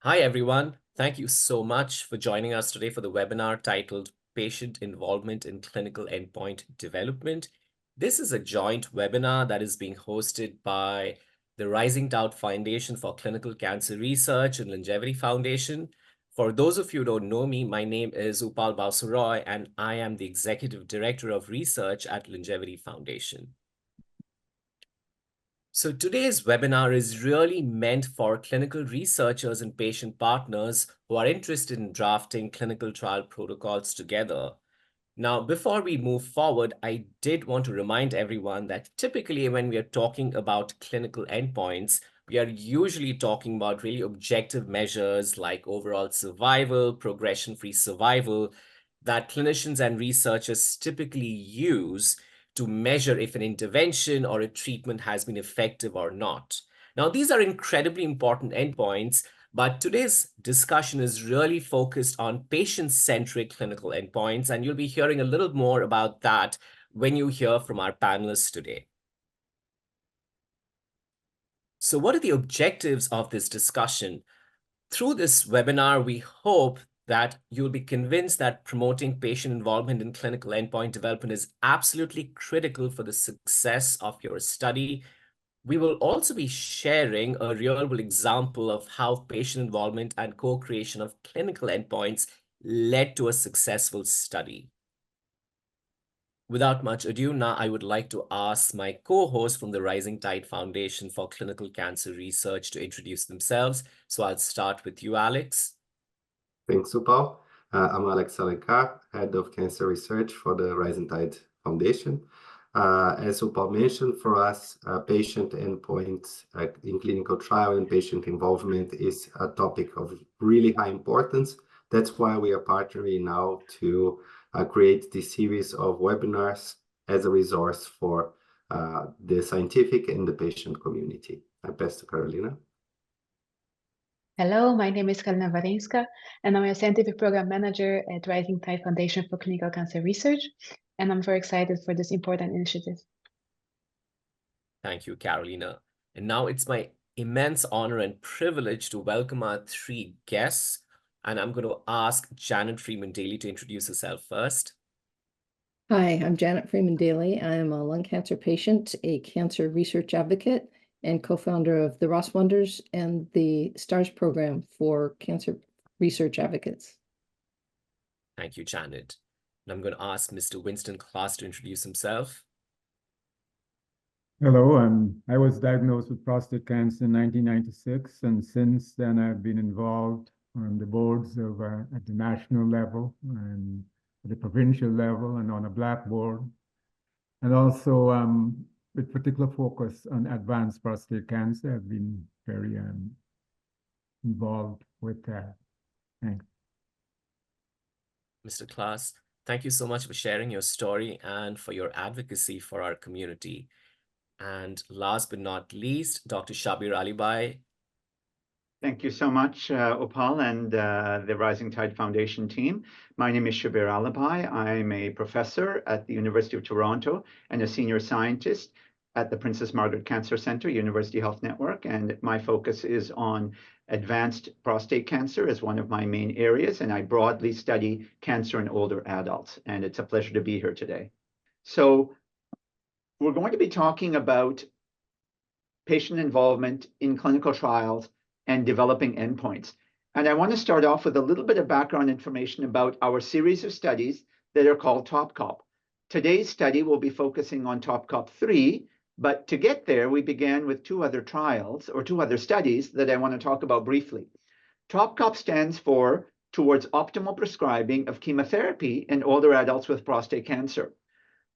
Hi, everyone. Thank you so much for joining us today for the webinar titled Patient Involvement in Clinical Endpoint Development. This is a joint webinar that is being hosted by the Rising Tide Foundation for Clinical Cancer Research and LUNGevity Foundation. For those of you who don't know me, my name is Upal Basu Roy, and I am the Executive Director of Research at LUNGevity Foundation. So today's webinar is really meant for clinical researchers and patient partners who are interested in drafting clinical trial protocols together. Now, before we move forward, I did want to remind everyone that typically when we are talking about clinical endpoints, we are usually talking about really objective measures like overall survival, progression-free survival, that clinicians and researchers typically use to measure if an intervention or a treatment has been effective or not. Now, these are incredibly important endpoints, but today's discussion is really focused on patient-centric clinical endpoints, and you'll be hearing a little more about that when you hear from our panelists today. So what are the objectives of this discussion? Through this webinar, we hope that you'll be convinced that promoting patient involvement in clinical endpoint development is absolutely critical for the success of your study. We will also be sharing a real-world example of how patient involvement and co-creation of clinical endpoints led to a successful study. Without much ado, now I would like to ask my co-host from the Rising Tide Foundation for Clinical Cancer Research to introduce themselves. So I'll start with you, Alex. Thanks, Upal. I'm Alex Alencar, Head of Cancer Research for the Rising Tide Foundation. As Upal mentioned, for us, patient endpoints in clinical trial and patient involvement is a topic of really high importance. That's why we are partnering now to create this series of webinars as a resource for the scientific and the patient community. I pass to Carolina. Hello, my name is Karina Varinska, and I'm a Scientific Program Manager at Rising Tide Foundation for Clinical Cancer Research, and I'm very excited for this important initiative. Thank you, Carolina. And now it's my immense honor and privilege to welcome our three guests, and I'm going to ask Janet Freeman-Daily to introduce herself first. Hi, I'm Janet Freeman-Daily. I am a lung cancer patient, a cancer research advocate, and co-founder of the Ross Wonders and the STARS program for cancer research advocates. Thank you, Janet. And I'm going to ask Mr. Winston Klaas to introduce himself. Hello, I was diagnosed with prostate cancer in 1996, and since then I've been involved on the boards of at the national level and at the provincial level and on a blackboard, and also with particular focus on advanced prostate cancer. I've been very involved with that. Thanks. Mr. Klaas, thank you so much for sharing your story and for your advocacy for our community. And last but not least, Dr. Shabbir Alibhai. Thank you so much, Upal and the Rising Tide Foundation team. My name is Shabbir Alibhai. I'm a professor at the University of Toronto and a senior scientist at the Princess Margaret Cancer Centre, University Health Network. And my focus is on advanced prostate cancer as one of my main areas. And I broadly study cancer in older adults. And it's a pleasure to be here today. So we're going to be talking about patient involvement in clinical trials and developing endpoints. And I want to start off with a little bit of background information about our series of studies that are called TOPCOP. Today's study will be focusing on TOPCOP 3, but to get there, we began with two other trials or two other studies that I want to talk about briefly. TOPCOP stands for Towards Optimal Prescribing of Chemotherapy in Older Adults with Prostate Cancer.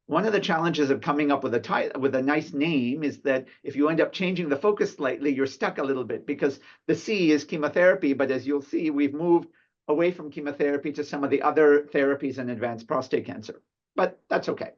One of the challenges of coming up with a nice name is that if you end up changing the focus slightly, you're stuck a little bit because the C is chemotherapy, but as you'll see, we've moved away from chemotherapy to some of the other therapies in advanced prostate cancer, but that's okay.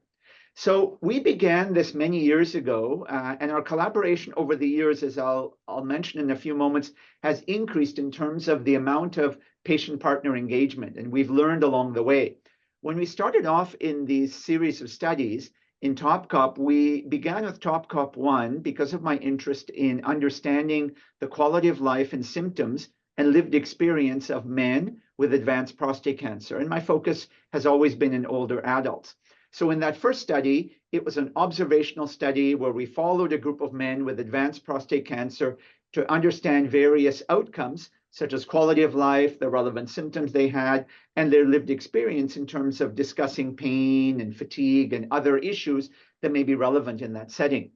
So we began this many years ago, and our collaboration over the years, as I'll mention in a few moments, has increased in terms of the amount of patient partner engagement, and we've learned along the way. When we started off in these series of studies in TOPCOP, we began with TOPCOP 1 because of my interest in understanding the quality of life and symptoms and lived experience of men with advanced prostate cancer. And my focus has always been in older adults. So in that first study, it was an observational study where we followed a group of men with advanced prostate cancer to understand various outcomes, such as quality of life, the relevant symptoms they had, and their lived experience in terms of discussing pain and fatigue and other issues that may be relevant in that setting.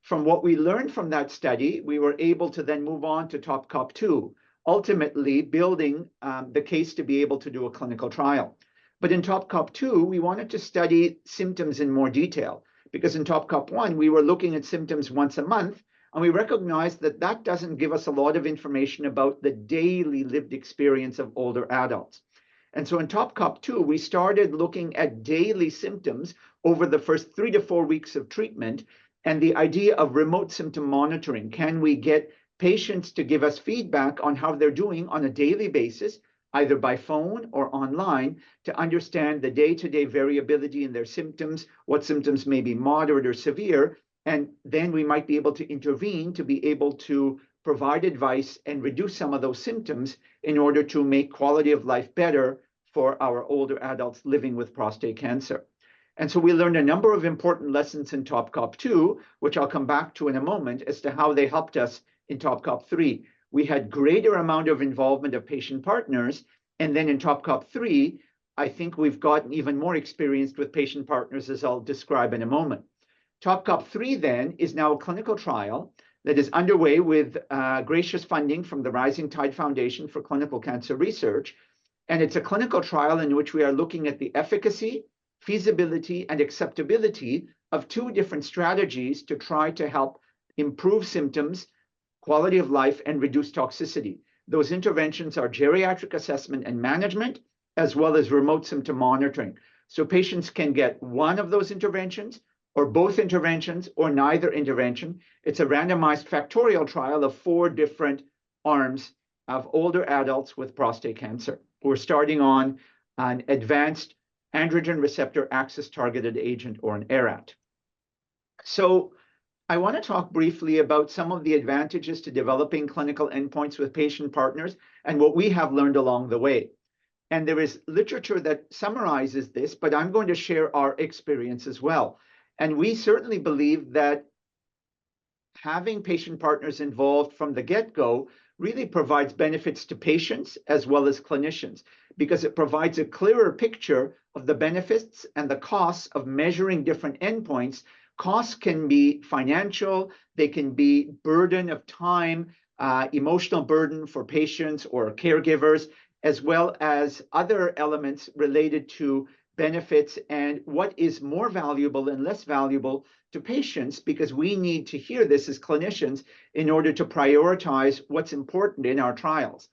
From what we learned from that study, we were able to then move on to TOPCOP2, ultimately building the case to be able to do a clinical trial. But in TOPCOP2, we wanted to study symptoms in more detail, because in TOPCOP1, we were looking at symptoms once a month, and we recognized that that doesn't give us a lot of information about the daily lived experience of older adults. And so in TOPCOP2, we started looking at daily symptoms over the first 3 to 4 weeks of treatment, and the idea of remote symptom monitoring. Can we get patients to give us feedback on how they're doing on a daily basis, either by phone or online, to understand the day-to-day variability in their symptoms, what symptoms may be moderate or severe, and then we might be able to intervene to be able to provide advice and reduce some of those symptoms in order to make quality of life better for our older adults living with prostate cancer. And so we learned a number of important lessons in TOPCOP2, which I'll come back to in a moment, as to how they helped us in TOPCOP3. We had greater amount of involvement of patient partners. And then in TOPCOP3, I think we've gotten even more experienced with patient partners, as I'll describe in a moment. TOPCOP3 then is now a clinical trial that is underway with gracious funding from the Rising Tide Foundation for Clinical Cancer Research. And it's a clinical trial in which we are looking at the efficacy, feasibility, and acceptability of 2 different strategies to try to help improve symptoms, quality of life, and reduce toxicity. Those interventions are geriatric assessment and management, as well as remote symptom monitoring. So patients can get one of those interventions, or both interventions, or neither intervention. It's a randomized factorial trial of 4 different arms of older adults with prostate cancer. We're starting on an advanced androgen receptor axis targeted agent, or an ARAT. So I want to talk briefly about some of the advantages to developing clinical endpoints with patient partners and what we have learned along the way. And there is literature that summarizes this, but I'm going to share our experience as well. And we certainly believe that having patient partners involved from the get-go really provides benefits to patients as well as clinicians, because it provides a clearer picture of the benefits and the costs of measuring different endpoints. Costs can be financial, they can be burden of time, emotional burden for patients or caregivers, as well as other elements related to benefits and what is more valuable and less valuable to patients, because we need to hear this as clinicians in order to prioritize what's important in our trials.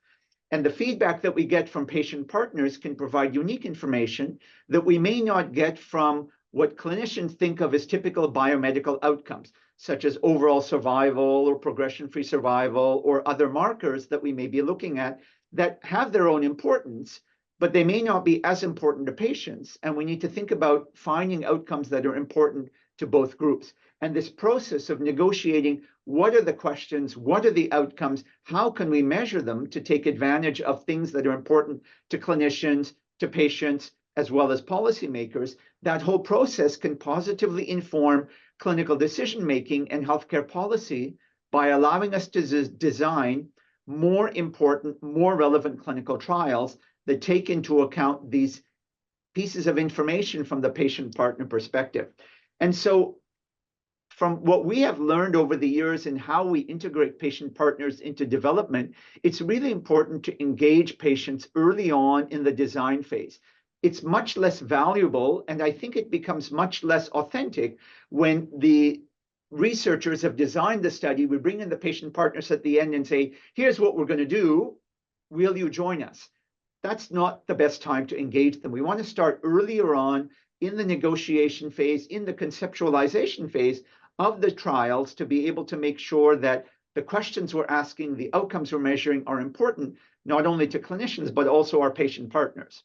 And the feedback that we get from patient partners can provide unique information that we may not get from what clinicians think of as typical biomedical outcomes, such as overall survival or progression-free survival or other markers that we may be looking at that have their own importance, but they may not be as important to patients. And we need to think about finding outcomes that are important to both groups. And this process of negotiating what are the questions, what are the outcomes, how can we measure them to take advantage of things that are important to clinicians, to patients, as well as policymakers, that whole process can positively inform clinical decision-making and healthcare policy by allowing us to design more important, more relevant clinical trials that take into account these pieces of information from the patient partner perspective. And so from what we have learned over the years in how we integrate patient partners into development, it's really important to engage patients early on in the design phase. It's much less valuable, and I think it becomes much less authentic when the researchers have designed the study. We bring in the patient partners at the end and say, here's what we're going to do. Will you join us? That's not the best time to engage them. We want to start earlier on in the negotiation phase, in the conceptualization phase of the trials, to be able to make sure that the questions we're asking, the outcomes we're measuring are important, not only to clinicians, but also our patient partners.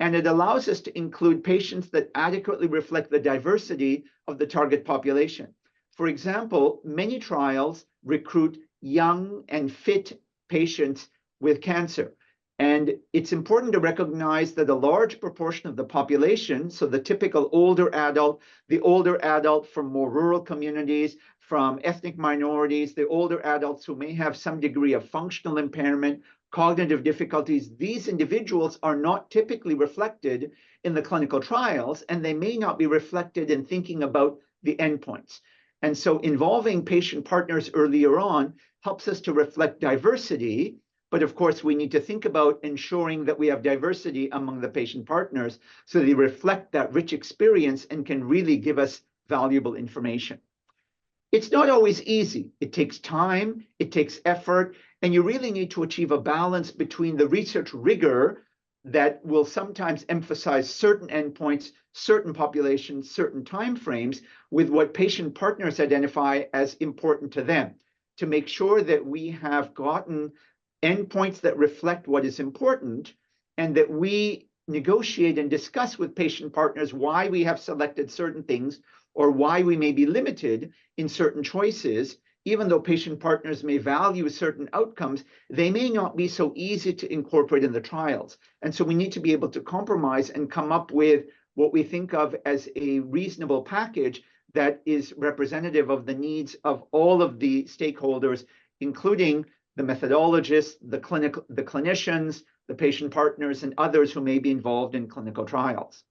And it allows us to include patients that adequately reflect the diversity of the target population. For example, many trials recruit young and fit patients with cancer. And it's important to recognize that a large proportion of the population, so the typical older adult, the older adult from more rural communities, from ethnic minorities, the older adults who may have some degree of functional impairment, cognitive difficulties, these individuals are not typically reflected in the clinical trials, and they may not be reflected in thinking about the endpoints. And so involving patient partners earlier on helps us to reflect diversity. But of course, we need to think about ensuring that we have diversity among the patient partners so they reflect that rich experience and can really give us valuable information. It's not always easy. It takes time, it takes effort, and you really need to achieve a balance between the research rigor that will sometimes emphasize certain endpoints, certain populations, certain timeframes, with what patient partners identify as important to them, to make sure that we have gotten endpoints that reflect what is important, and that we negotiate and discuss with patient partners why we have selected certain things or why we may be limited in certain choices. Even though patient partners may value certain outcomes, they may not be so easy to incorporate in the trials. And so we need to be able to compromise and come up with what we think of as a reasonable package that is representative of the needs of all of the stakeholders, including the methodologists, the clinicians, the patient partners, and others who may be involved in clinical trials.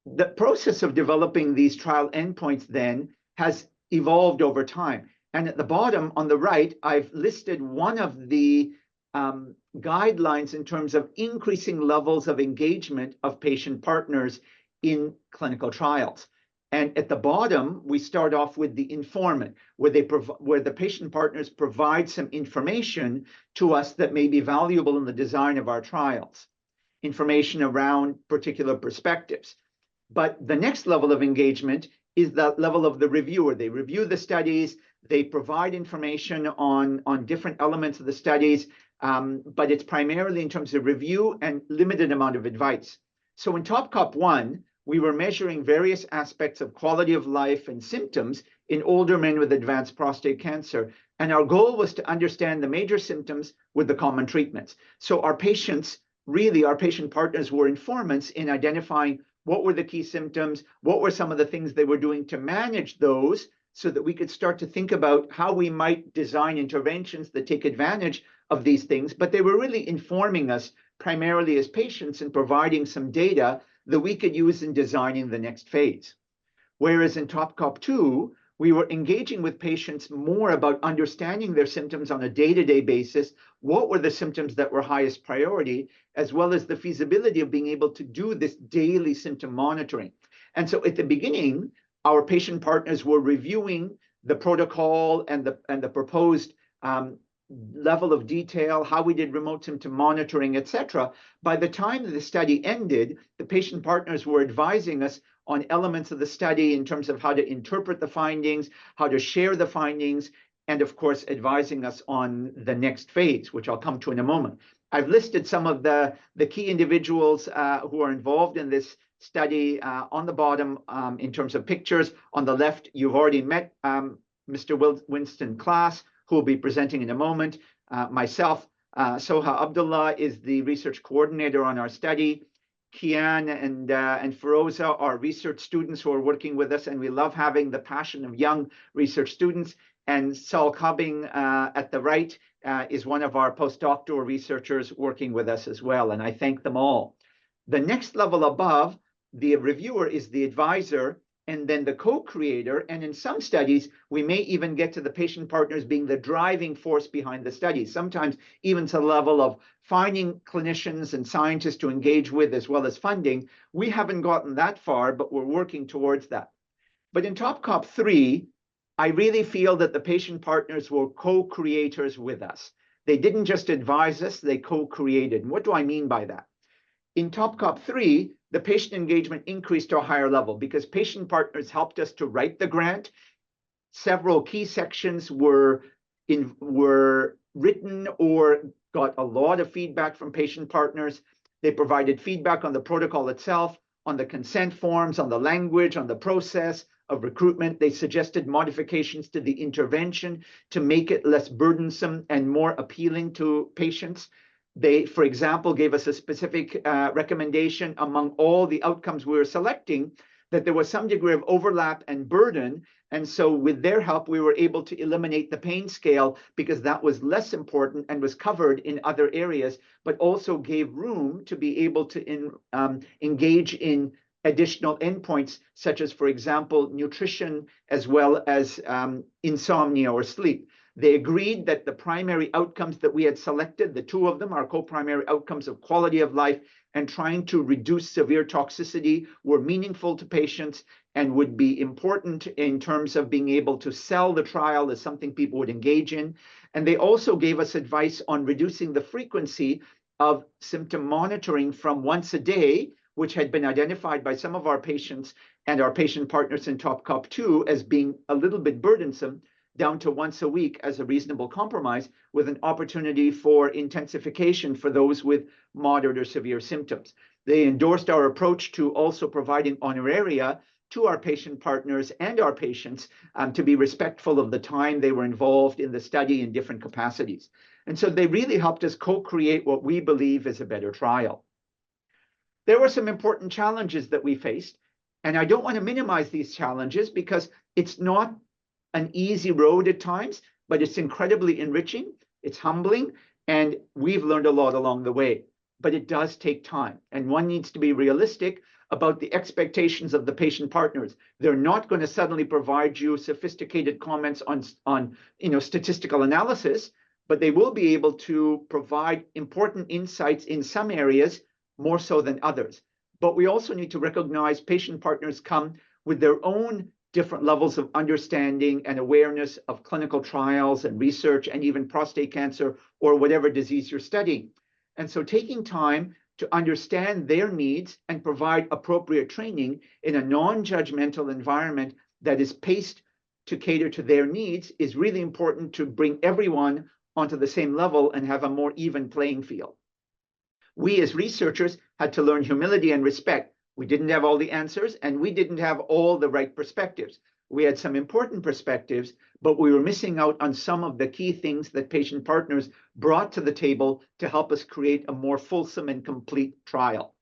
The process of developing these trial endpoints then has evolved over time. And at the bottom on the right, I've listed one of the guidelines in terms of increasing levels of engagement of patient partners in clinical trials. And at the bottom, we start off with the informant, where the patient partners provide some information to us that may be valuable in the design of our trials, information around particular perspectives. But the next level of engagement is the level of the reviewer. They review the studies, they provide information on different elements of the studies, but it's primarily in terms of review and limited amount of advice. So in TopCop 1, we were measuring various aspects of quality of life and symptoms in older men with advanced prostate cancer. And our goal was to understand the major symptoms with the common treatments. So our patients, really our patient partners, were informants in identifying what were the key symptoms, what were some of the things they were doing to manage those, so that we could start to think about how we might design interventions that take advantage of these things. But they were really informing us primarily as patients and providing some data that we could use in designing the next phase. Whereas in TopCop 2, we were engaging with patients more about understanding their symptoms on a day-to-day basis, what were the symptoms that were highest priority, as well as the feasibility of being able to do this daily symptom monitoring. And so at the beginning, our patient partners were reviewing the protocol and the proposed level of detail, how we did remote symptom monitoring, etc. By the time that the study ended, the patient partners were advising us on elements of the study in terms of how to interpret the findings, how to share the findings, and of course, advising us on the next phase, which I'll come to in a moment. I've listed some of the key individuals who are involved in this study on the bottom in terms of pictures. On the left, you've already met Mr. Winston Klaas, who will be presenting in a moment. Myself, Soha Abdullah is the research coordinator on our study. Kian and Feroza are research students who are working with us, and we love having the passion of young research students. And Saul Cubbing at the right is one of our postdoctoral researchers working with us as well, and I thank them all. The next level above, the reviewer is the advisor, and then the co-creator, and in some studies, we may even get to the patient partners being the driving force behind the study, sometimes even to the level of finding clinicians and scientists to engage with, as well as funding. We haven't gotten that far, but we're working towards that. But in TopCop 3, I really feel that the patient partners were co-creators with us. They didn't just advise us, they co-created. And what do I mean by that? In TopCop 3, the patient engagement increased to a higher level because patient partners helped us to write the grant. Several key sections were written or got a lot of feedback from patient partners. They provided feedback on the protocol itself, on the consent forms, on the language, on the process of recruitment. They suggested modifications to the intervention to make it less burdensome and more appealing to patients. They, for example, gave us a specific recommendation among all the outcomes we were selecting that there was some degree of overlap and burden. And so with their help, we were able to eliminate the pain scale because that was less important and was covered in other areas, but also gave room to be able to engage in additional endpoints, such as, for example, nutrition, as well as insomnia or sleep. They agreed that the primary outcomes that we had selected, the two of them, our co-primary outcomes of quality of life and trying to reduce severe toxicity, were meaningful to patients and would be important in terms of being able to sell the trial as something people would engage in. And they also gave us advice on reducing the frequency of symptom monitoring from once a day, which had been identified by some of our patients and our patient partners in TOPCOP2 as being a little bit burdensome, down to once a week as a reasonable compromise, with an opportunity for intensification for those with moderate or severe symptoms. They endorsed our approach to also providing honoraria to our patient partners and our patients to be respectful of the time they were involved in the study in different capacities. And so they really helped us co-create what we believe is a better trial. There were some important challenges that we faced, and I don't want to minimize these challenges because it's not an easy road at times, but it's incredibly enriching, it's humbling, and we've learned a lot along the way. But it does take time, and one needs to be realistic about the expectations of the patient partners. They're not going to suddenly provide you sophisticated comments on statistical analysis, but they will be able to provide important insights in some areas more so than others. But we also need to recognize patient partners come with their own different levels of understanding and awareness of clinical trials and research and even prostate cancer or whatever disease you're studying. And so taking time to understand their needs and provide appropriate training in a non-judgmental environment that is paced to cater to their needs is really important to bring everyone onto the same level and have a more even playing field. We as researchers had to learn humility and respect. We didn't have all the answers, and we didn't have all the right perspectives. We had some important perspectives, but we were missing out on some of the key things that patient partners brought to the table to help us create a more fulsome and complete trial.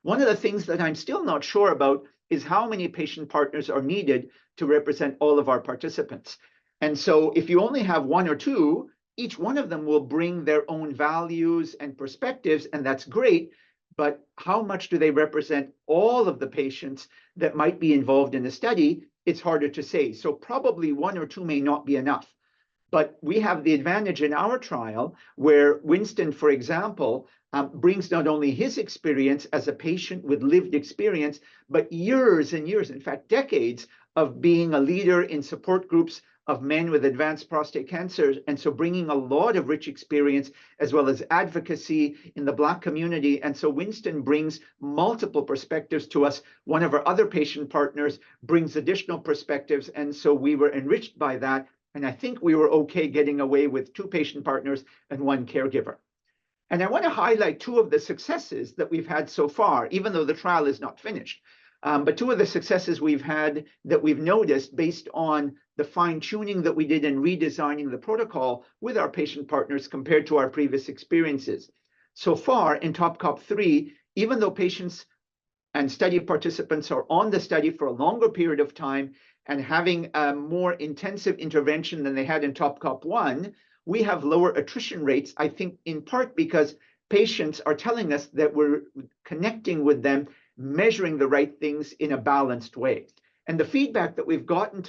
One of the things that I'm still not sure about is how many patient partners are needed to represent all of our participants. And so if you only have one or two, each one of them will bring their own values and perspectives, and that's great. But how much do they represent all of the patients that might be involved in the study? It's harder to say. So probably one or two may not be enough. But we have the advantage in our trial where Winston, for example, brings not only his experience as a patient with lived experience, but years and years, in fact, decades of being a leader in support groups of men with advanced prostate cancer. And so bringing a lot of rich experience as well as advocacy in the Black community. And so Winston brings multiple perspectives to us. One of our other patient partners brings additional perspectives. And so we were enriched by that. And I think we were okay getting away with 2 patient partners and 1 caregiver. And I want to highlight 2 of the successes that we've had so far, even though the trial is not finished. But 2 of the successes we've had that we've noticed based on the fine-tuning that we did in redesigning the protocol with our patient partners compared to our previous experiences. So far in TOPCOP3, even though patients and study participants are on the study for a longer period of time and having a more intensive intervention than they had in TOPCOP1, we have lower attrition rates, I think in part because patients are telling us that we're connecting with them, measuring the right things in a balanced way. And the feedback that we've gotten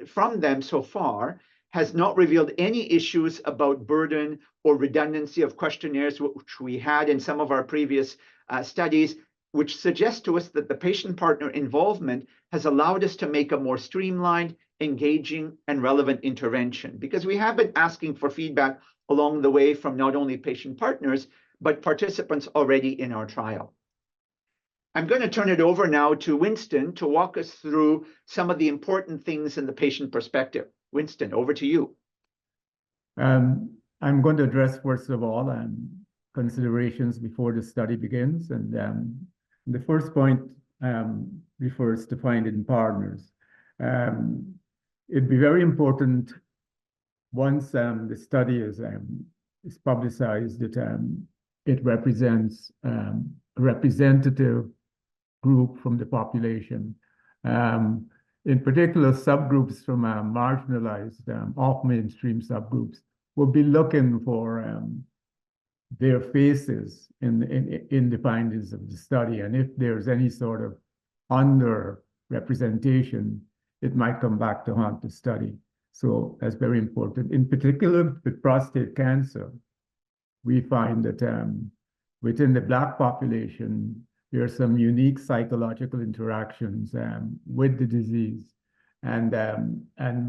from them so far has not revealed any issues about burden or redundancy of questionnaires, which we had in some of our previous studies, which suggests to us that the patient partner involvement has allowed us to make a more streamlined, engaging, and relevant intervention. Because we have been asking for feedback along the way from not only patient partners, but participants already in our trial. I'm going to turn it over now to Winston to walk us through some of the important things in the patient perspective. Winston, over to you. I'm going to address, first of all, considerations before the study begins. And the first point refers to finding partners. It'd be very important once the study is publicized that it represents a representative group from the population. In particular, subgroups from marginalized, off-mainstream subgroups will be looking for their faces in the findings of the study. And if there's any sort of underrepresentation, it might come back to haunt the study. So that's very important. In particular, with prostate cancer, we find that within the Black population, there are some unique psychological interactions with the disease. And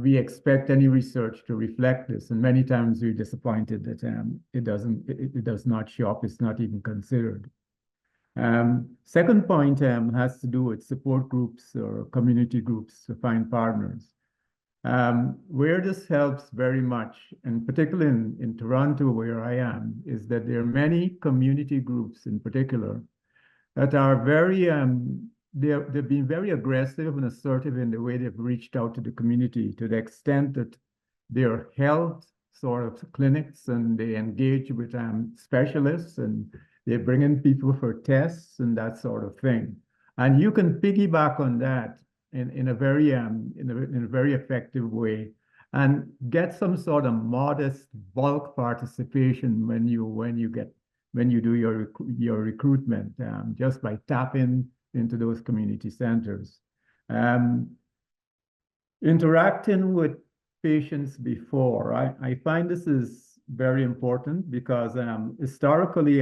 we expect any research to reflect this. And many times we're disappointed that it does not show up, it's not even considered. Second point has to do with support groups or community groups to find partners. Where this helps very much, and particularly in Toronto, where I am, is that there are many community groups in particular that are very, they've been very aggressive and assertive in the way they've reached out to the community, to the extent that they're health sort of clinics and they engage with specialists and they bring in people for tests and that sort of thing. And you can piggyback on that in a very effective way and get some sort of modest bulk participation when you do your recruitment, just by tapping into those community centers. Interacting with patients before, I find this is very important because historically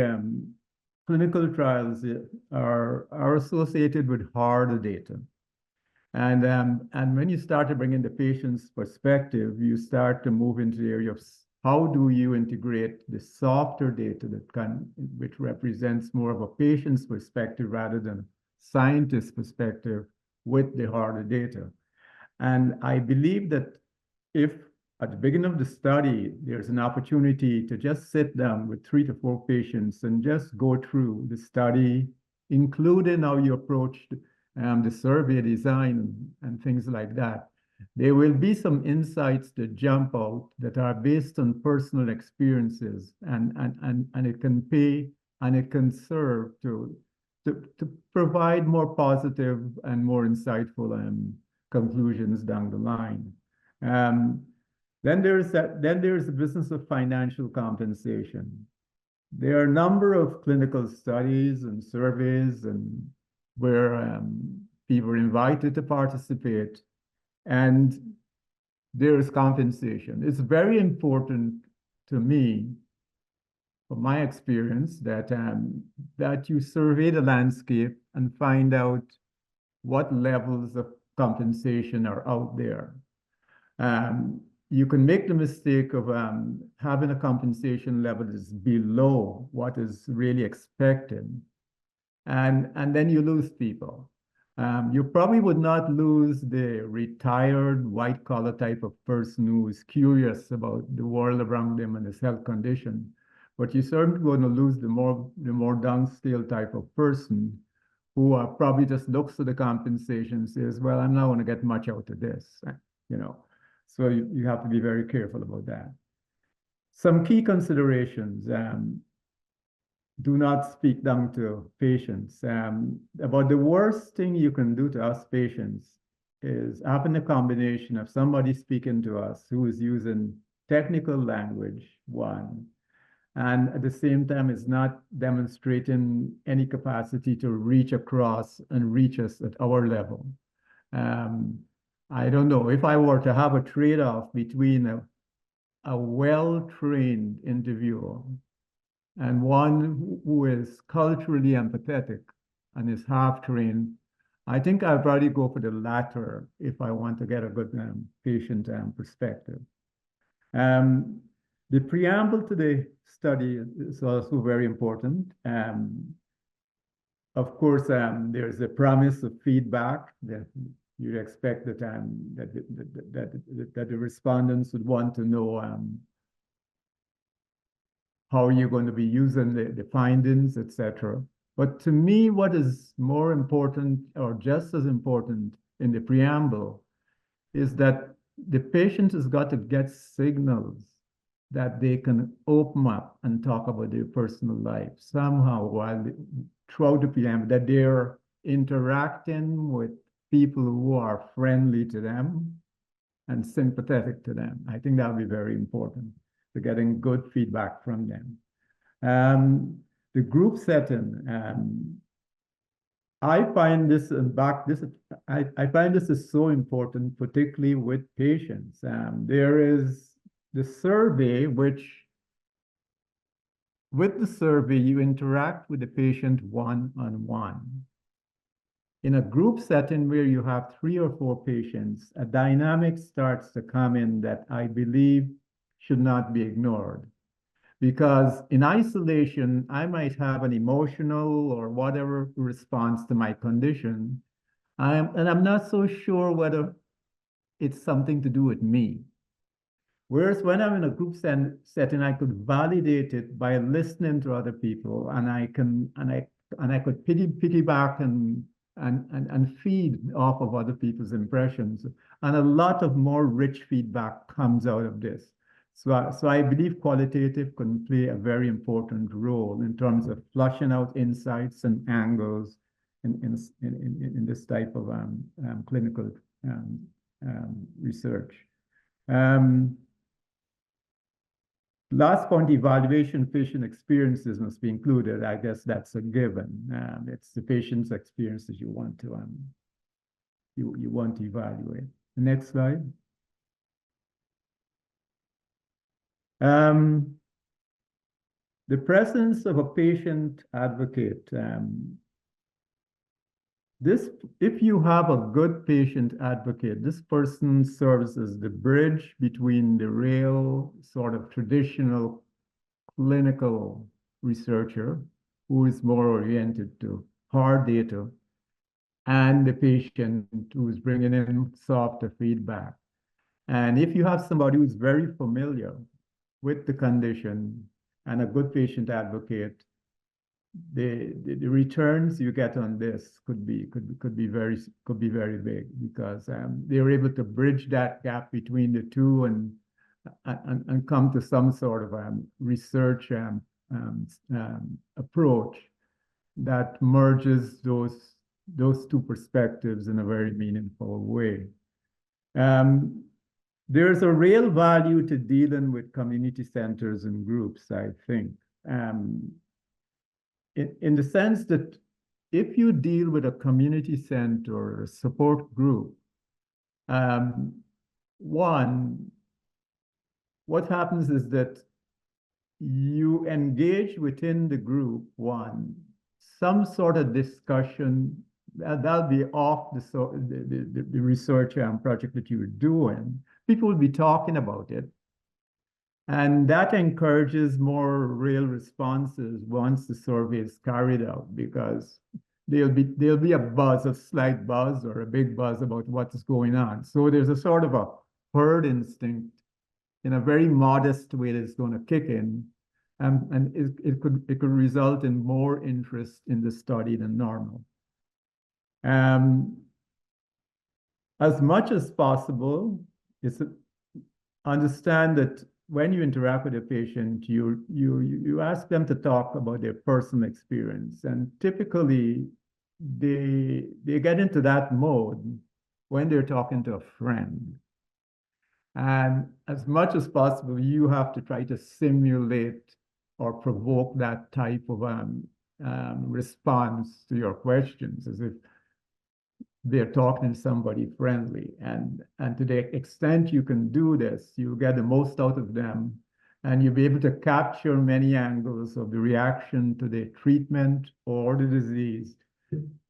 clinical trials are associated with harder data. And when you start to bring in the patient's perspective, you start to move into the area of how do you integrate the softer data which represents more of a patient's perspective rather than scientist's perspective with the harder data. And I believe that if at the beginning of the study, there's an opportunity to just sit down with 3 to 4 patients and just go through the study, including how you approached the survey design and things like that, there will be some insights that jump out that are based on personal experiences, and it can pay and it can serve to provide more positive and more insightful conclusions down the line. Then there's the business of financial compensation. There are a number of clinical studies and surveys and where people are invited to participate, and there is compensation. It's very important to me, from my experience, that you survey the landscape and find out what levels of compensation are out there. You can make the mistake of having a compensation level that is below what is really expected, and then you lose people. You probably would not lose the retired white-collar type of person who is curious about the world around them and his health condition, but you're certainly going to lose the more downscale type of person who probably just looks at the compensation and says, well, I'm not going to get much out of this, you know. So you have to be very careful about that. Some key considerations. Do not speak down to patients. About the worst thing you can do to us patients is having a combination of somebody speaking to us who is using technical language, one, and at the same time is not demonstrating any capacity to reach across and reach us at our level. I don't know, if I were to have a trade-off between a well-trained interviewer and one who is culturally empathetic and is half-trained, I think I'd probably go for the latter if I want to get a good patient perspective. The preamble to the study is also very important. Of course, there's a promise of feedback that you'd expect that the respondents would want to know how you're going to be using the findings, etc. But to me, what is more important or just as important in the preamble is that the patient has got to get signals that they can open up and talk about their personal life somehow throughout the preamble, that they're interacting with people who are friendly to them and sympathetic to them. I think that would be very important, to getting good feedback from them. The group setting, I find this is so important, particularly with patients. There is the survey, which with the survey, you interact with the patient one-on-one. In a group setting where you have 3 or 4 patients, a dynamic starts to come in that I believe should not be ignored. Because in isolation, I might have an emotional or whatever response to my condition, and I'm not so sure whether it's something to do with me. Whereas when I'm in a group setting, I could validate it by listening to other people, and I could piggyback and feed off of other people's impressions, and a lot of more rich feedback comes out of this. So I believe qualitative can play a very important role in terms of flushing out insights and angles in this type of clinical research. Last point, evaluation patient experiences must be included. I guess that's a given. It's the patient's experiences you want to evaluate. The next slide. The presence of a patient advocate. If you have a good patient advocate, this person serves as the bridge between the real sort of traditional clinical researcher who is more oriented to hard data and the patient who is bringing in softer feedback. And if you have somebody who's very familiar with the condition and a good patient advocate, the returns you get on this could be very big, because they're able to bridge that gap between the two and come to some sort of research approach that merges those two perspectives in a very meaningful way. There's a real value to dealing with community centers and groups, I think. In the sense that if you deal with a community center or a support group, what happens is that you engage within the group, some sort of discussion that'll be off the research project that you're doing. People will be talking about it. And that encourages more real responses once the survey is carried out, because there'll be a buzz, a slight buzz or a big buzz about what is going on. So there's a sort of a herd instinct in a very modest way that's going to kick in, and it could result in more interest in the study than normal. As much as possible, understand that when you interact with a patient, you ask them to talk about their personal experience, and typically they get into that mode when they're talking to a friend. And as much as possible, you have to try to simulate or provoke that type of response to your questions, as if they're talking to somebody friendly. And to the extent you can do this, you get the most out of them, and you'll be able to capture many angles of the reaction to the treatment or the disease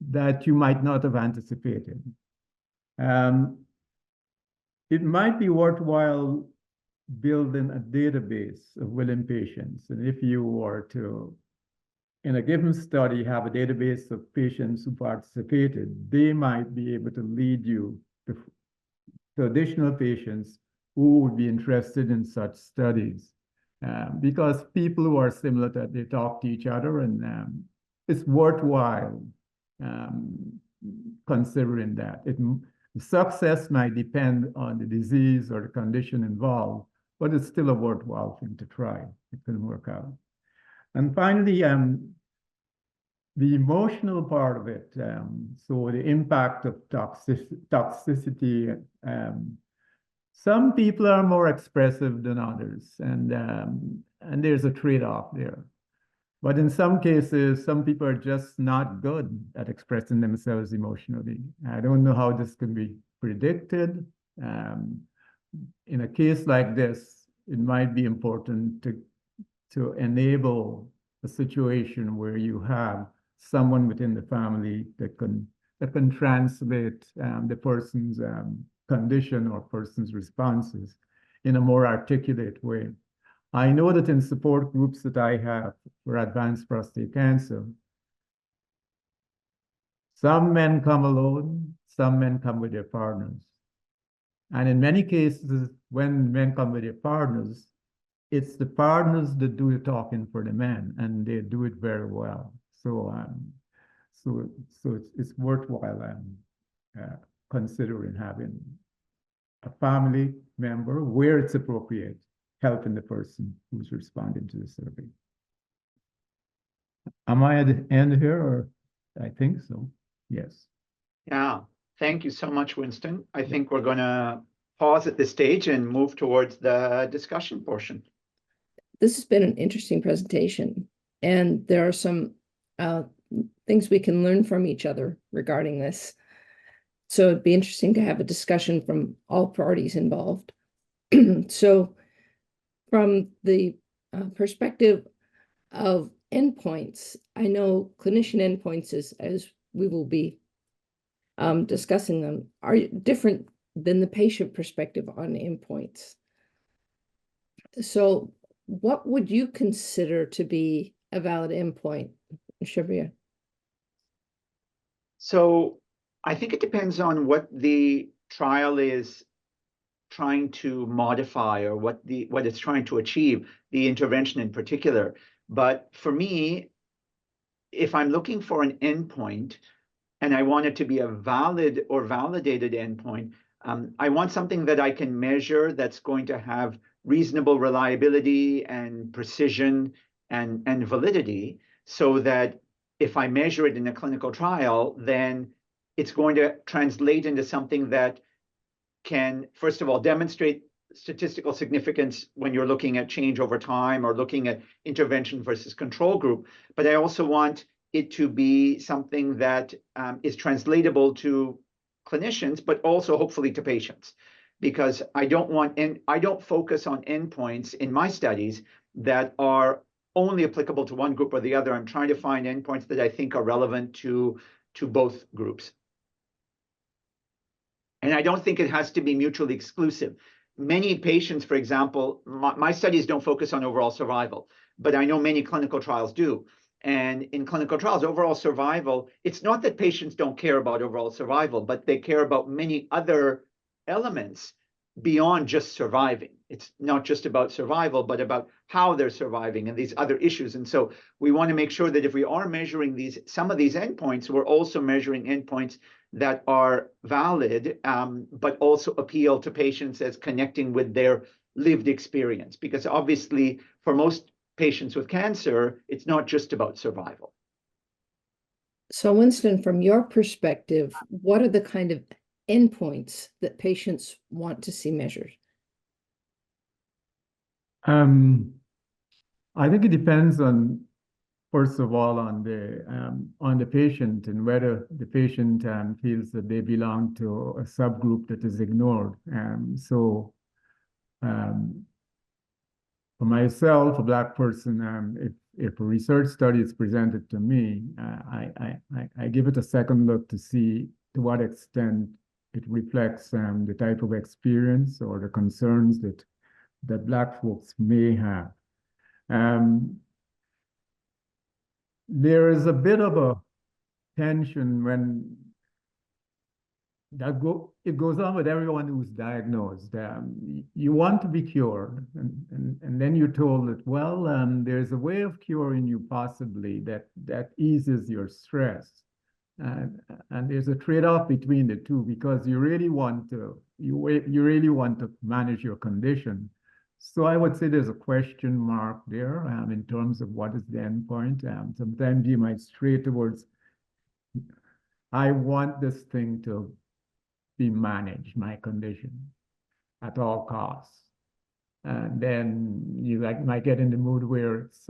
that you might not have anticipated. It might be worthwhile building a database of willing patients. And if you were to, in a given study, have a database of patients who participated, they might be able to lead you to additional patients who would be interested in such studies. Because people who are similar, they talk to each other, and it's worthwhile considering that. The success might depend on the disease or the condition involved, but it's still a worthwhile thing to try. It can work out. And finally, the emotional part of it, so the impact of toxicity, some people are more expressive than others, and there's a trade-off there. But in some cases, some people are just not good at expressing themselves emotionally. I don't know how this can be predicted. In a case like this, it might be important to enable a situation where you have someone within the family that can translate the person's condition or person's responses in a more articulate way. I know that in support groups that I have for advanced prostate cancer, some men come alone, some men come with their partners. And in many cases, when men come with their partners, it's the partners that do the talking for the men, and they do it very well. So it's worthwhile considering having a family member where it's appropriate, helping the person who's responding to the survey. Am I at the end here, or I think so? Yes. Yeah, thank you so much, Winston. I think we're going to pause at this stage and move towards the discussion portion. This has been an interesting presentation, and there are some things we can learn from each other regarding this. So it'd be interesting to have a discussion from all parties involved. So from the perspective of endpoints, I know clinician endpoints, as we will be discussing them, are different than the patient perspective on endpoints. So what would you consider to be a valid endpoint, Shabbir? So I think it depends on what the trial is trying to modify, or what it's trying to achieve, the intervention in particular. But for me, if I'm looking for an endpoint and I want it to be a valid or validated endpoint, I want something that I can measure that's going to have reasonable reliability and precision and validity, so that if I measure it in a clinical trial, then it's going to translate into something that can, first of all, demonstrate statistical significance when you're looking at change over time or looking at intervention versus control group. But I also want it to be something that is translatable to clinicians, but also hopefully to patients, because I don't focus on endpoints in my studies that are only applicable to one group or the other. I'm trying to find endpoints that I think are relevant to both groups. And I don't think it has to be mutually exclusive. Many patients, for example, my studies don't focus on overall survival, but I know many clinical trials do. And in clinical trials, overall survival, it's not that patients don't care about overall survival, but they care about many other elements beyond just surviving. It's not just about survival, but about how they're surviving and these other issues. And so we want to make sure that if we are measuring some of these endpoints, we're also measuring endpoints that are valid, but also appeal to patients as connecting with their lived experience. Because obviously, for most patients with cancer, it's not just about survival. So Winston, from your perspective, what are the kind of endpoints that patients want to see measured? I think it depends on, first of all, on the patient, and whether the patient feels that they belong to a subgroup that is ignored. For myself, a Black person, if a research study is presented to me, I give it a second look to see to what extent it reflects the type of experience or the concerns that Black folks may have. There is a bit of a tension it goes on with everyone who's diagnosed. You want to be cured, and then you're told that, well, there's a way of curing you possibly that eases your stress. And there's a trade-off between the two, because you really want to manage your condition. So I would say there's a question mark there in terms of what is the endpoint. Sometimes you might stray towards, I want this thing to be managed, my condition, at all costs. And then you might get in the mood where it's,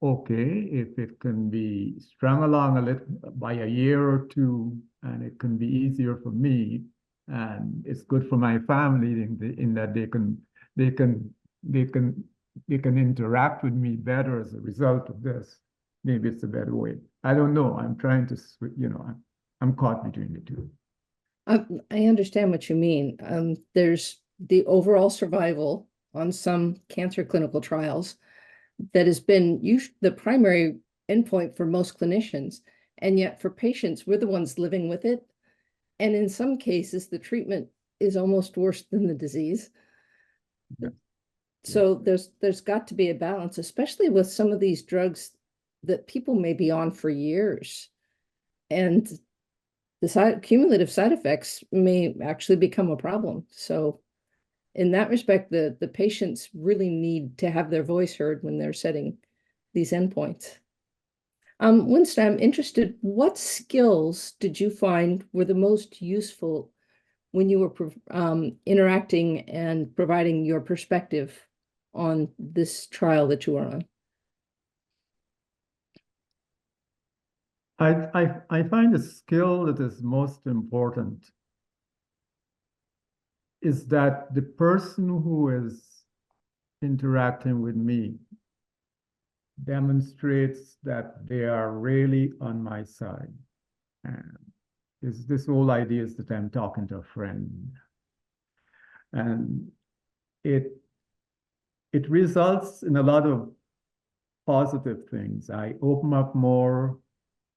okay, if it can be strung along a little by a year or two, and it can be easier for me, and it's good for my family in that they can interact with me better as a result of this. Maybe it's a better way. I don't know. I'm trying to, I'm caught between the two. I understand what you mean. There's the overall survival on some cancer clinical trials that has been the primary endpoint for most clinicians. And yet for patients, we're the ones living with it. And in some cases, the treatment is almost worse than the disease. Yeah. So there's got to be a balance, especially with some of these drugs that people may be on for years. And the cumulative side effects may actually become a problem. So in that respect, the patients really need to have their voice heard when they're setting these endpoints. Winston, I'm interested, what skills did you find were the most useful when you were interacting and providing your perspective on this trial that you were on? I find the skill that is most important is that the person who is interacting with me demonstrates that they are really on my side. And this whole idea is that I'm talking to a friend. And it results in a lot of positive things. I open up more.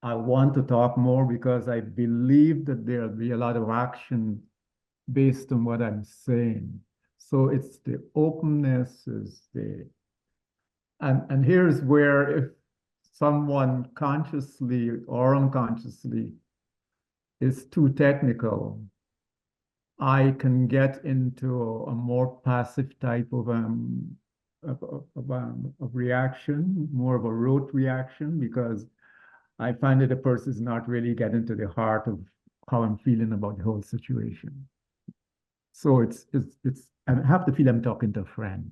I want to talk more because I believe that there'll be a lot of action based on what I'm saying. So it's the openness, and here's where if someone consciously or unconsciously is too technical, I can get into a more passive type of reaction, more of a rote reaction, because I find that the person is not really getting to the heart of how I'm feeling about the whole situation. So I have to feel I'm talking to a friend,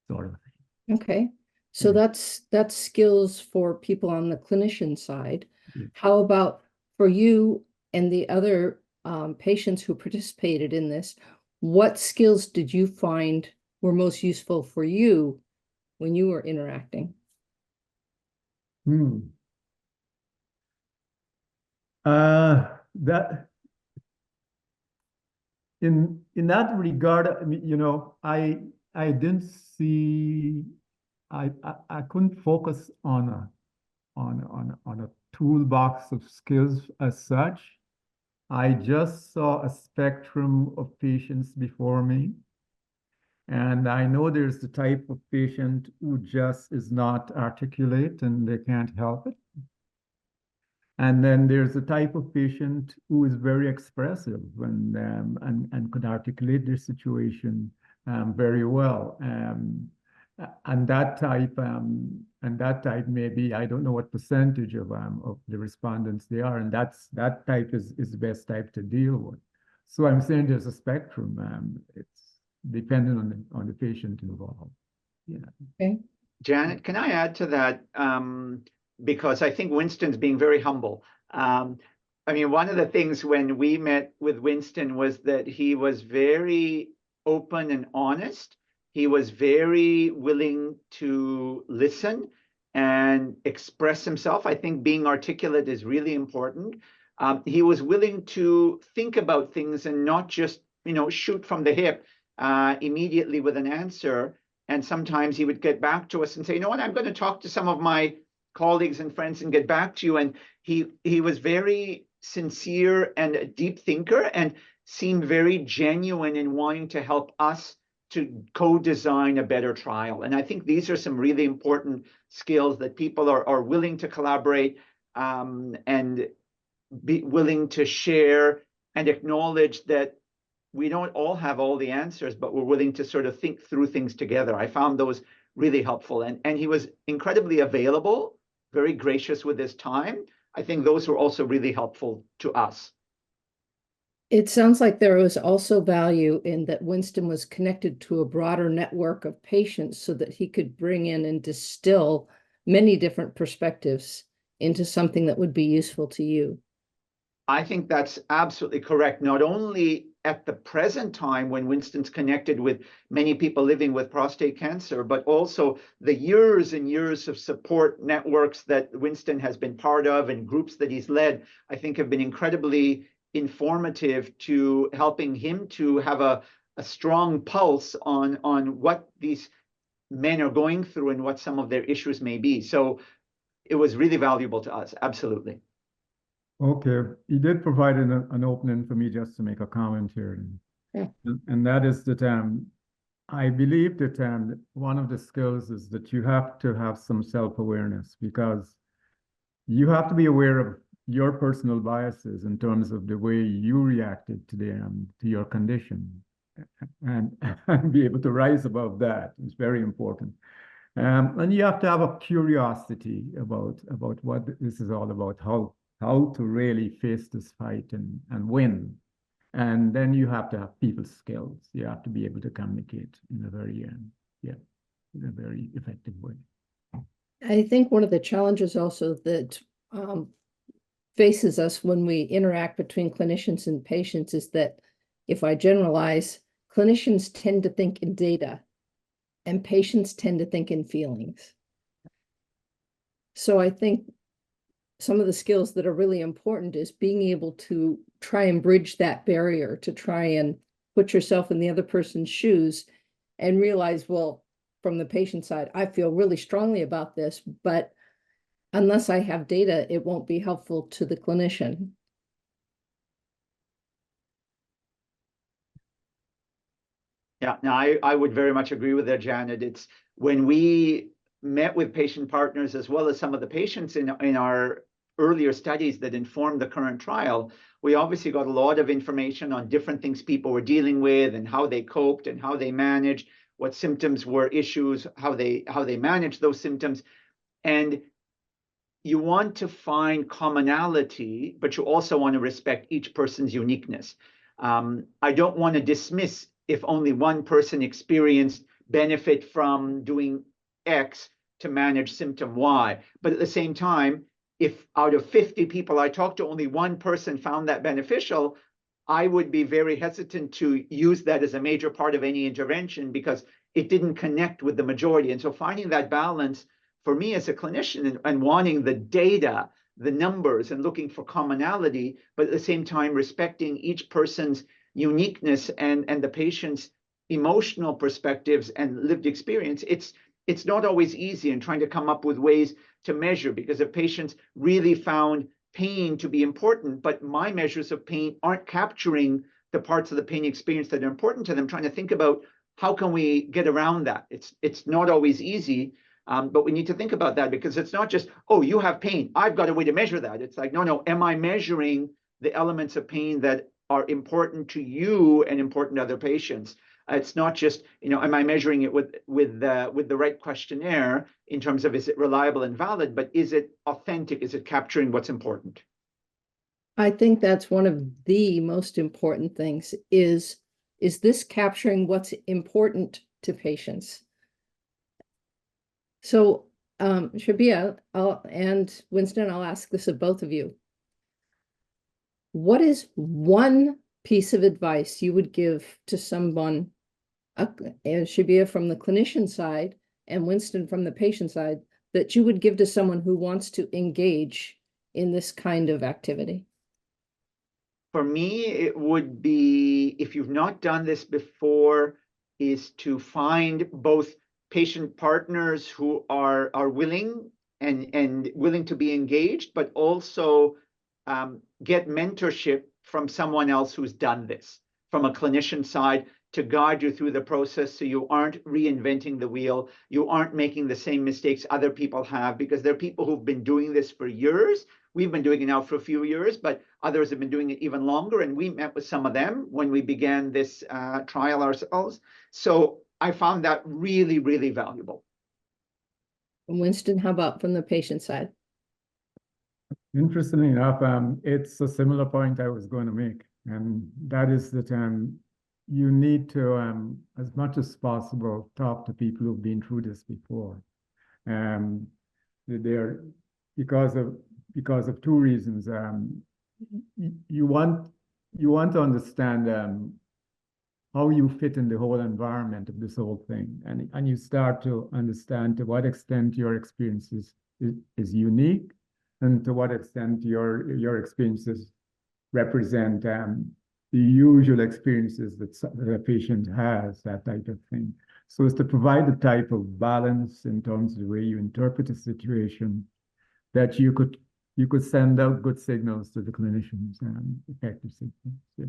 sort of thing. Okay. So that's skills for people on the clinician side. Yeah. How about for you and the other patients who participated in this? What skills did you find were most useful for you when you were interacting? That in that regard, I mean, I didn't see, I couldn't focus on a toolbox of skills as such. I just saw a spectrum of patients before me. And I know there's the type of patient who just is not articulate and they can't help it. And then there's a type of patient who is very expressive and could articulate their situation very well. And that type maybe, I don't know what percentage of the respondents they are, and that type is the best type to deal with. So I'm saying there's a spectrum. It's dependent on the patient involved. Yeah. Okay. Janet, can I add to that? Because I think Winston's being very humble. I mean, one of the things when we met with Winston was that he was very open and honest. He was very willing to listen and express himself. I think being articulate is really important. He was willing to think about things and not just, shoot from the hip immediately with an answer. And sometimes he would get back to us and say, you know what, I'm going to talk to some of my colleagues and friends and get back to you. And he was very sincere and a deep thinker and seemed very genuine in wanting to help us to co-design a better trial. And I think these are some really important skills that people are willing to collaborate and be willing to share and acknowledge that we don't all have all the answers, but we're willing to sort of think through things together. I found those really helpful. And he was incredibly available, very gracious with his time. I think those were also really helpful to us. It sounds like there was also value in that Winston was connected to a broader network of patients so that he could bring in and distill many different perspectives into something that would be useful to you. I think that's absolutely correct. Not only at the present time when Winston's connected with many people living with prostate cancer, but also the years and years of support networks that Winston has been part of and groups that he's led, I think have been incredibly informative to helping him to have a strong pulse on what these men are going through and what some of their issues may be. So it was really valuable to us, absolutely. Okay, he did provide an opening for me just to make a comment here. Yeah. And that is that I believe that one of the skills is that you have to have some self-awareness, because you have to be aware of your personal biases in terms of the way you reacted to your condition, and be able to rise above that is very important. And you have to have a curiosity about what this is all about, how to really face this fight and win. And then you have to have people skills. You have to be able to communicate in a very, in a very effective way. I think one of the challenges also that faces us when we interact between clinicians and patients is that, if I generalize, clinicians tend to think in data and patients tend to think in feelings. So I think some of the skills that are really important is being able to try and bridge that barrier, to try and put yourself in the other person's shoes and realize, well, from the patient side, I feel really strongly about this, but unless I have data, it won't be helpful to the clinician. Yeah, no, I would very much agree with that, Janet. It's when we met with patient partners as well as some of the patients in our earlier studies that informed the current trial, we obviously got a lot of information on different things people were dealing with and how they coped and how they managed, what symptoms were issues, how they managed those symptoms. And you want to find commonality, but you also want to respect each person's uniqueness. I don't want to dismiss if only one person experienced benefit from doing X to manage symptom Y. But at the same time, if out of 50 people I talked to, only one person found that beneficial, I would be very hesitant to use that as a major part of any intervention because it didn't connect with the majority. And so finding that balance for me as a clinician and wanting the data, the numbers, and looking for commonality, but at the same time respecting each person's uniqueness and the patient's emotional perspectives and lived experience, it's not always easy in trying to come up with ways to measure, because if patients really found pain to be important, but my measures of pain aren't capturing the parts of the pain experience that are important to them, trying to think about how can we get around that. It's not always easy, but we need to think about that, because it's not just, oh, you have pain, I've got a way to measure that. It's like, no, am I measuring the elements of pain that are important to you and important to other patients? It's not just, am I measuring it with the right questionnaire in terms of, is it reliable and valid, but is it authentic? Is it capturing what's important? I think that's one of the most important things is this capturing what's important to patients? So Shabbir and Winston, I'll ask this of both of you. What is one piece of advice you would give to someone, Shabbir from the clinician side and Winston from the patient side, that you would give to someone who wants to engage in this kind of activity? For me, it would be, if you've not done this before, is to find both patient partners who are willing and willing to be engaged, but also get mentorship from someone else who's done this, from a clinician side, to guide you through the process so you aren't reinventing the wheel, you aren't making the same mistakes other people have, because there are people who've been doing this for years. We've been doing it now for a few years, but others have been doing it even longer, and we met with some of them when we began this trial ourselves. So I found that really, really valuable. Winston, how about from the patient side? Interestingly enough, it's a similar point I was going to make, and that is that you need to, as much as possible, talk to people who've been through this before. They're because of two reasons. You want to understand how you fit in the whole environment of this whole thing, and you start to understand to what extent your experience is unique, and to what extent your experiences represent the usual experiences that a patient has, that type of thing. So it's to provide the type of balance in terms of the way you interpret a situation, that you could send out good signals to the clinicians and effective signals. Yeah.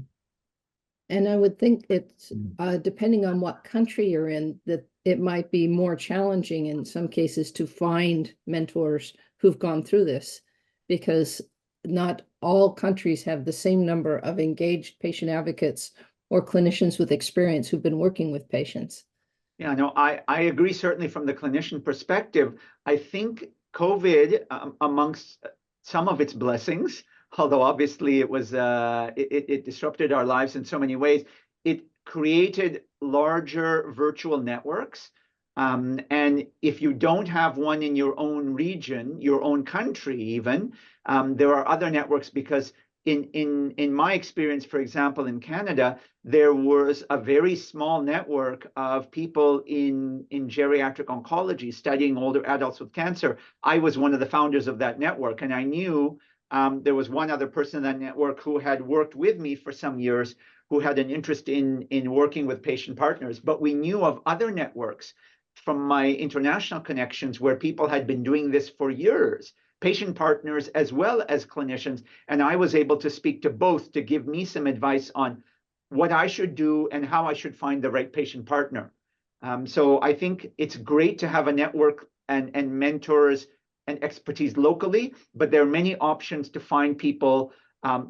And I would think it's depending on what country you're in, that it might be more challenging in some cases to find mentors who've gone through this, because not all countries have the same number of engaged patient advocates or clinicians with experience who've been working with patients. Yeah, no, I agree, certainly from the clinician perspective. I think COVID, amongst some of its blessings, although obviously it was it disrupted our lives in so many ways, it created larger virtual networks. And if you don't have one in your own region, your own country even, there are other networks, because in my experience, for example, in Canada, there was a very small network of people in geriatric oncology studying older adults with cancer. I was one of the founders of that network, and I knew there was one other person in that network who had worked with me for some years, who had an interest in working with patient partners. But we knew of other networks from my international connections where people had been doing this for years, patient partners as well as clinicians. And I was able to speak to both to give me some advice on what I should do and how I should find the right patient partner. So I think it's great to have a network and mentors and expertise locally, but there are many options to find people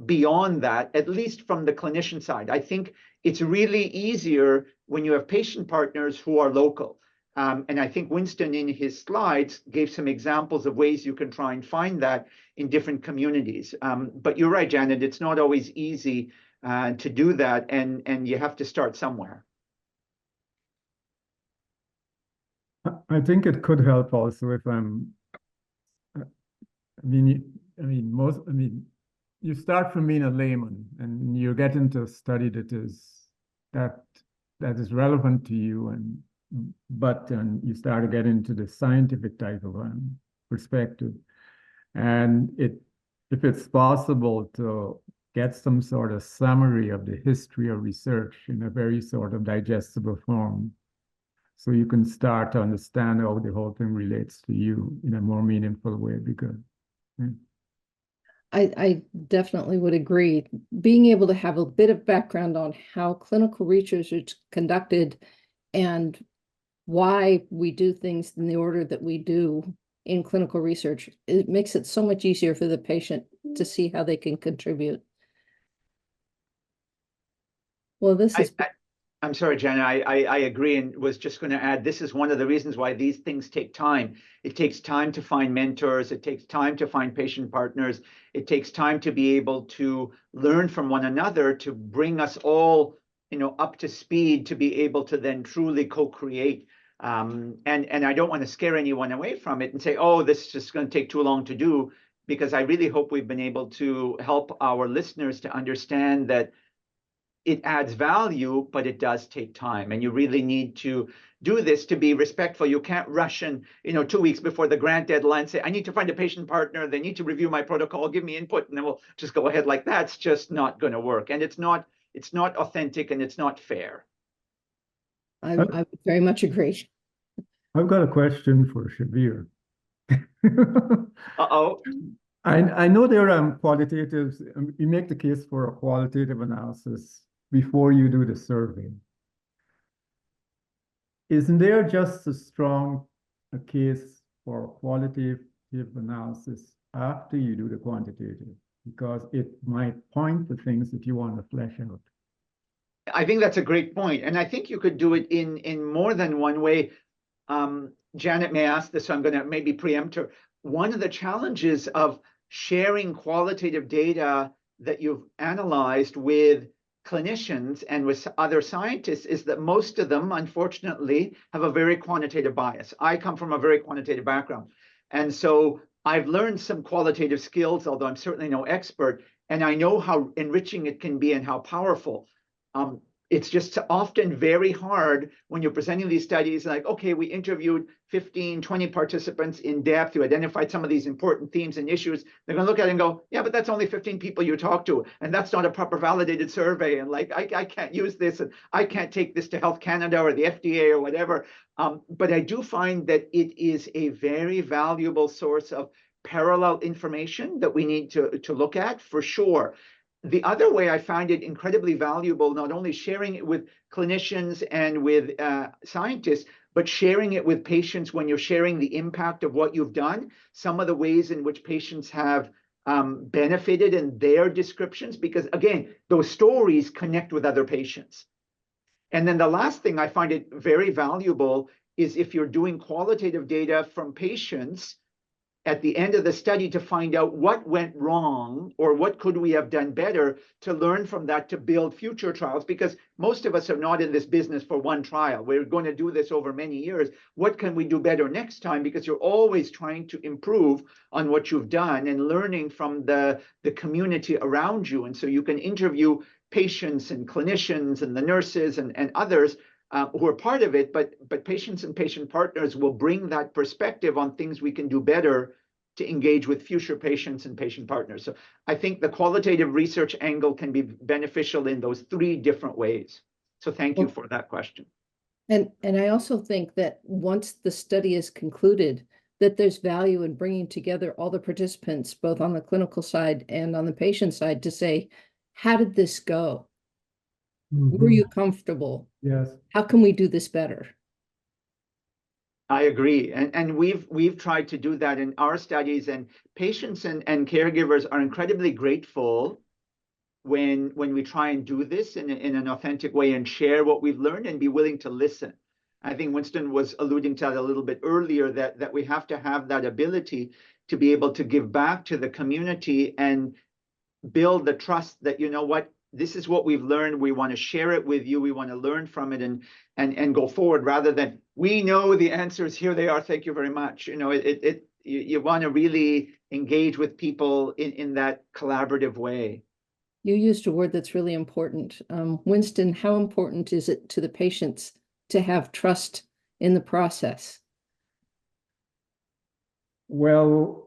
beyond that, at least from the clinician side. I think it's really easier when you have patient partners who are local. And I think Winston in his slides gave some examples of ways you can try and find that in different communities. But you're right, Janet, it's not always easy to do that, and you have to start somewhere. I think it could help also if you start from being a layman and you get into a study that is relevant to you, but you start to get into the scientific type of perspective, and if it's possible to get some sort of summary of the history of research in a very sort of digestible form, so you can start to understand how the whole thing relates to you in a more meaningful way, because I definitely would agree. Being able to have a bit of background on how clinical research is conducted and why we do things in the order that we do in clinical research, it makes it so much easier for the patient to see how they can contribute. Well, this is... I'm sorry, Jenna, I agree, and was just going to add, this is one of the reasons why these things take time. It takes time to find mentors. It takes time to find patient partners. It takes time to be able to learn from one another, to bring us all, up to speed, to be able to then truly co-create. And I don't want to scare anyone away from it and say, oh, this is just going to take too long to do, because I really hope we've been able to help our listeners to understand that it adds value, but it does take time. And you really need to do this to be respectful. You can't rush and, 2 weeks before the grant deadline, say, I need to find a patient partner. They need to review my protocol, give me input, and then we'll just go ahead like that. It's just not going to work. And it's not authentic, and it's not fair. I very much agree. I've got a question for Shabbir. Uh-oh. I know there are qualitatives. You make the case for a qualitative analysis before you do the survey. Isn't there just as strong a case for qualitative analysis after you do the quantitative? Because it might point to things that you want to flesh out. I think that's a great point. And I think you could do it in more than one way. Janet may ask this, so I'm going to maybe preempt her. One of the challenges of sharing qualitative data that you've analyzed with clinicians and with other scientists is that most of them, unfortunately, have a very quantitative bias. I come from a very quantitative background. And so I've learned some qualitative skills, although I'm certainly no expert, and I know how enriching it can be and how powerful. It's just often very hard when you're presenting these studies, like, okay, we interviewed 15, 20 participants in depth who identified some of these important themes and issues. They're going to look at it and go, yeah, but that's only 15 people you talked to, and that's not a proper validated survey. And like, I can't use this, and I can't take this to Health Canada or the FDA or whatever. But I do find that it is a very valuable source of parallel information that we need to look at for sure. The other way I find it incredibly valuable, not only sharing it with clinicians and with scientists, but sharing it with patients when you're sharing the impact of what you've done, some of the ways in which patients have benefited in their descriptions, because again, those stories connect with other patients. And then the last thing I find it very valuable is if you're doing qualitative data from patients at the end of the study to find out what went wrong or what could we have done better to learn from that to build future trials, because most of us are not in this business for one trial. We're going to do this over many years. What can we do better next time? Because you're always trying to improve on what you've done and learning from the community around you. And so you can interview patients and clinicians and the nurses and others who are part of it, but patients and patient partners will bring that perspective on things we can do better to engage with future patients and patient partners. So I think the qualitative research angle can be beneficial in those three different ways. So thank you for that question. And I also think that once the study is concluded, that there's value in bringing together all the participants, both on the clinical side and on the patient side, to say, how did this go? Were you comfortable? Yes. How can we do this better? I agree. And we've tried to do that in our studies, and patients and caregivers are incredibly grateful when we try and do this in an authentic way and share what we've learned and be willing to listen. I think Winston was alluding to that a little bit earlier, that we have to have that ability to be able to give back to the community and build the trust that, you know what, this is what we've learned. We want to share it with you. We want to learn from it and go forward, rather than we know the answers. Here they are. Thank you very much. You know, you want to really engage with people in that collaborative way. You used a word that's really important. Winston, how important is it to the patients to have trust in the process? Well,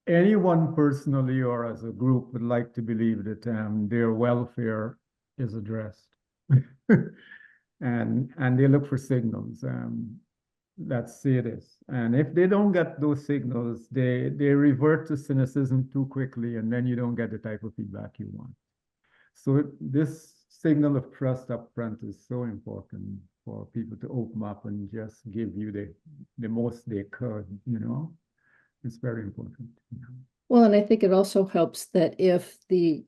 anyone personally or as a group would like to believe that their welfare is addressed. and they look for signals. Let's say this. And if they don't get those signals, they revert to cynicism too quickly, and then you don't get the type of feedback you want. So this signal of trust up front is so important for people to open up and just give you the most they could, you know. It's very important. Well, and I think it also helps that if the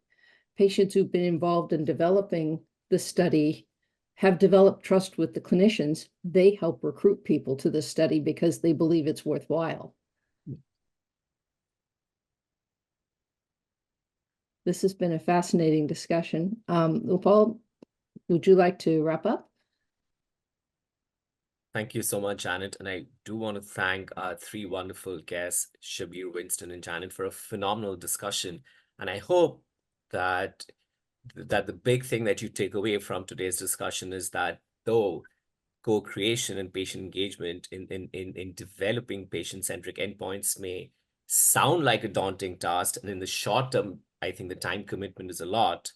patients who've been involved in developing the study have developed trust with the clinicians, they help recruit people to the study because they believe it's worthwhile. This has been a fascinating discussion. Upal, would you like to wrap up? Thank you so much, Janet. And I do want to thank our three wonderful guests, Shabbir, Winston, and Janet, for a phenomenal discussion. And I hope that the big thing that you take away from today's discussion is that though co-creation and patient engagement in developing patient-centric endpoints may sound like a daunting task, and in the short term, I think the time commitment is a lot,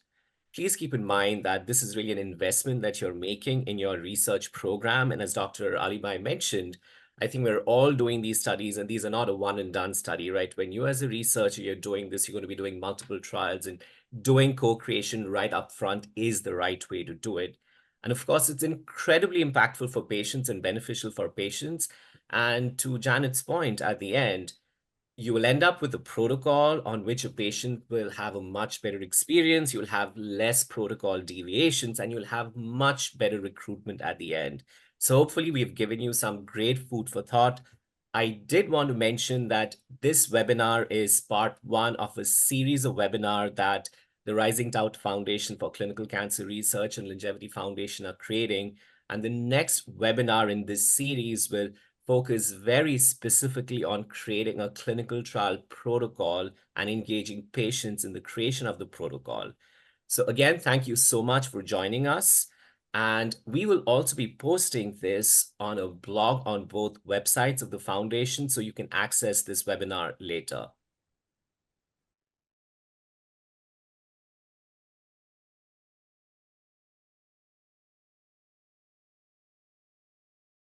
please keep in mind that this is really an investment that you're making in your research program. And as Dr. Alibhai mentioned, I think we're all doing these studies, and these are not a one and done study, right? When you as a researcher, you're doing this, you're going to be doing multiple trials, and doing co-creation right up front is the right way to do it. And of course, it's incredibly impactful for patients and beneficial for patients. And to Janet's point at the end, you will end up with a protocol on which a patient will have a much better experience. You'll have less protocol deviations, and you'll have much better recruitment at the end. So hopefully we've given you some great food for thought. I did want to mention that this webinar is part one of a series of webinars that the Rising Tide Foundation for Clinical Cancer Research and LUNGevity Foundation are creating. And the next webinar in this series will focus very specifically on creating a clinical trial protocol and engaging patients in the creation of the protocol. So again, thank you so much for joining us. And we will also be posting this on a blog on both websites of the foundation, so you can access this webinar later.